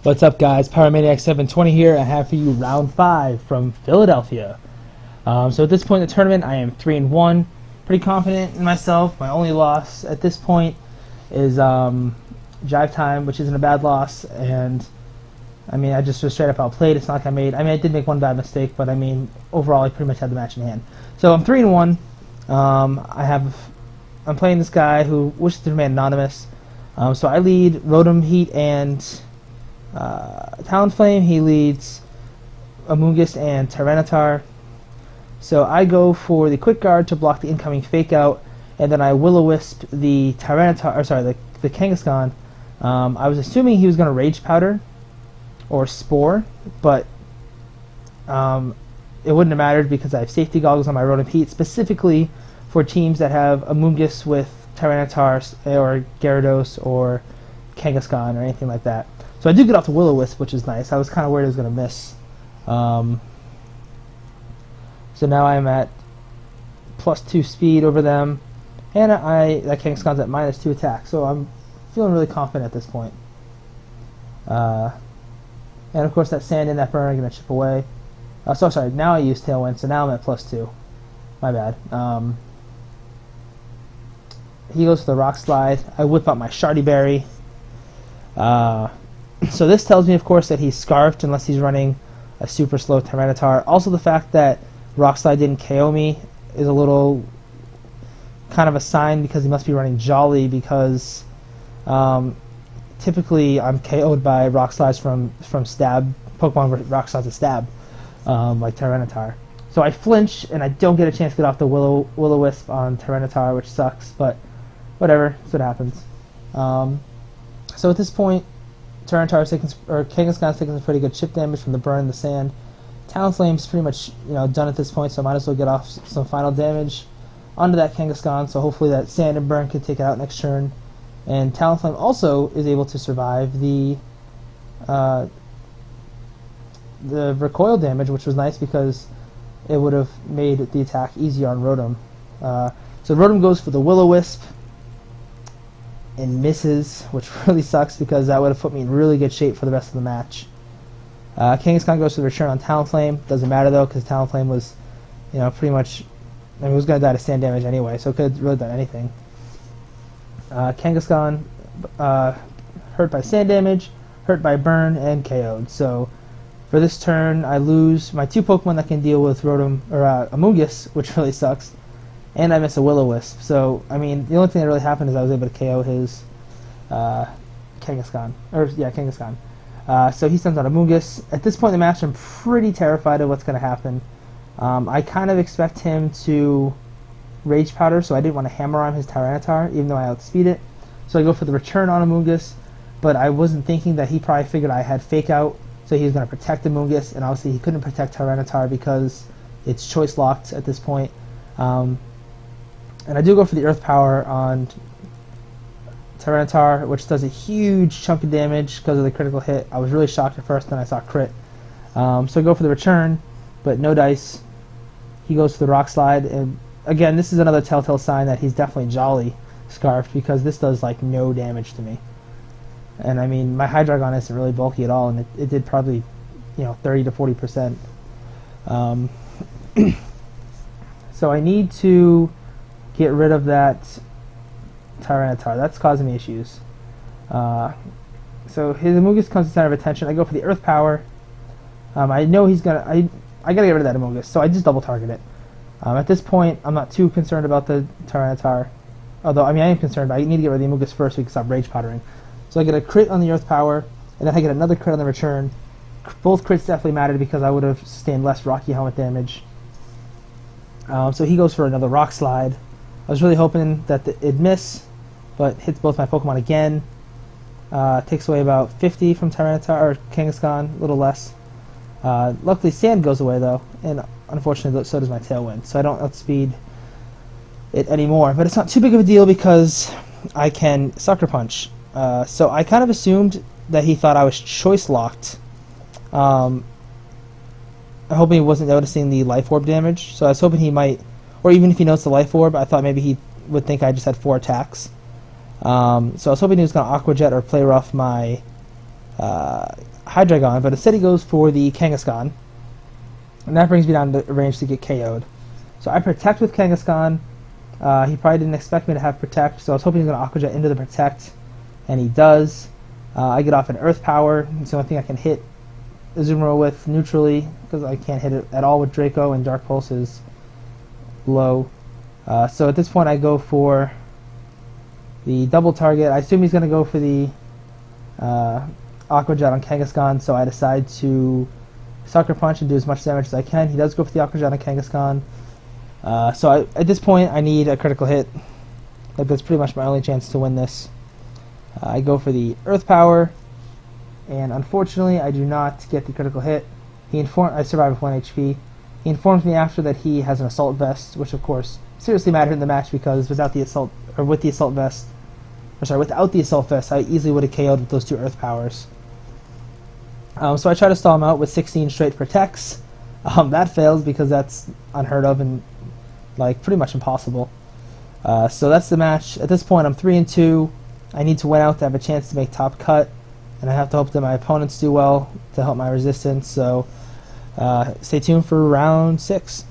What's up, guys? Pyromaniac720 here. I have for you round 5 from Philadelphia. So at this point in the tournament, I am 3-1. Pretty confident in myself. My only loss at this point is Jive Time, which isn't a bad loss. And I mean, I just was straight up outplayed. It's not like I did make one bad mistake, but I mean, overall, I pretty much had the match in hand. So I'm 3-1. I'm playing this guy who wishes to remain anonymous. So I lead Rotom, Heat, and Talonflame. He leads Amoonguss and Tyranitar. So I go for the Quick Guard to block the incoming Fake Out, and then I Will-O-Wisp the Tyranitar, or sorry, the Kangaskhan. I was assuming he was going to Rage Powder or Spore, but it wouldn't have mattered because I have safety goggles on my Rotom Heat, specifically for teams that have Amoonguss with Tyranitar or Gyarados or Kangaskhan or anything like that. So I do get off the Will-O-Wisp, which is nice. I was kind of worried I was going to miss. So now I'm at +2 speed over them, and that Kangaskhan's at -2 attack. So I'm feeling really confident at this point. And of course that Sand and that Burn are going to chip away. So sorry, now I use Tailwind, so now I'm at +2. My bad. He goes for the Rock Slide. I whip out my Shardy Berry. So this tells me, of course, that he's Scarfed unless he's running a super slow Tyranitar. Also, the fact that Rock Slide didn't KO me is a little kind of a sign, because he must be running Jolly, because typically I'm KO'd by Rock Slides from Stab, Pokemon Rock Slides to Stab, like Tyranitar. So I flinch, and I don't get a chance to get off the Will-O-Wisp on Tyranitar, which sucks, but whatever, that's what happens. So at this point, Kangaskhan's taking some pretty good chip damage from the Burn and the Sand. Talonflame's pretty much done at this point, so I might as well get off some final damage onto that Kangaskhan, so hopefully that Sand and Burn can take it out next turn. And Talonflame also is able to survive the recoil damage, which was nice because it would have made the attack easier on Rotom. So Rotom goes for the Will-O-Wisp and misses, which really sucks because that would have put me in really good shape for the rest of the match. Kangaskhan goes for the return on Talonflame. Doesn't matter though, because Talonflame was, pretty much, it was going to die to Sand damage anyway, so it could have really done anything. Kangaskhan hurt by Sand damage, hurt by Burn, and KO'd. So for this turn, I lose my 2 Pokemon that can deal with Rotom or Amoonguss, which really sucks. And I miss a Will-O-Wisp. So, I mean, the only thing that really happened is I was able to KO his Kangaskhan. Kangaskhan. So he sends out Amoonguss. At this point in the match, I'm pretty terrified of what's going to happen. I kind of expect him to Rage Powder, so I didn't want to Hammer on his Tyranitar, even though I outspeed it. So I go for the return on Amoonguss, but I wasn't thinking that he probably figured I had Fake Out, so he was going to protect Amoonguss, and obviously he couldn't protect Tyranitar because it's choice locked at this point. And I do go for the Earth Power on Tyranitar, which does a huge chunk of damage because of the critical hit. I was really shocked at first, then I saw crit. So I go for the return, but no dice. He goes for the Rock Slide, and again, this is another telltale sign that he's definitely Jolly Scarfed, because this does like no damage to me. And I mean, my Hydreigon isn't really bulky at all, and it did probably 30 to 40%. So I need to get rid of that Tyranitar. That's causing me issues. So his Amoonguss comes to center of attention. I go for the Earth Power. I know he's gonna. I gotta get rid of that Amoonguss, so I just double target it. At this point, I'm not too concerned about the Tyranitar. Although, I mean, I am concerned, but I need to get rid of the Amoonguss first so we can stop Rage Powdering. So I get a crit on the Earth Power, and then I get another crit on the return. Both crits definitely mattered because I would have sustained less Rocky Helmet damage. So he goes for another Rock Slide. I was really hoping that it'd miss, but hits both my Pokemon again. Takes away about 50 from Tyranitar, or Kangaskhan, a little less. Luckily Sand goes away though, and unfortunately so does my Tailwind, so I don't outspeed it anymore. But it's not too big of a deal because I can Sucker Punch. So I kind of assumed that he thought I was choice locked. I'm hoping he wasn't noticing the Life Orb damage, so I was hoping he might, or even if he noticed the Life Orb, I thought maybe he would think I just had 4 attacks. So I was hoping he was going to Aqua Jet or Play Rough my Hydreigon, but instead he goes for the Kangaskhan, and that brings me down to range to get KO'd. So I protect with Kangaskhan. He probably didn't expect me to have Protect, so I was hoping he was going to Aqua Jet into the Protect, and he does. I get off an Earth Power. It's the only thing I can hit Azumarill with neutrally, because I can't hit it at all with Draco, and Dark Pulse is low. So at this point I go for the double target. I assume he's going to go for the Aqua Jet on Kangaskhan, so I decide to Sucker Punch and do as much damage as I can. He does go for the Aqua Jet on Kangaskhan. So at this point I need a critical hit. That's pretty much my only chance to win this. I go for the Earth Power, and unfortunately I do not get the critical hit. I survive with 1 HP. He informs me after that he has an Assault Vest, which of course seriously mattered in the match, because without the Assault Vest, I easily would have KO'd with those 2 Earth Powers. So I try to stall him out with 16 straight Protects. That fails because that's unheard of and like pretty much impossible. So that's the match. At this point I'm 3-2. I need to win out to have a chance to make top cut, and I have to hope that my opponents do well to help my resistance. So stay tuned for round 6.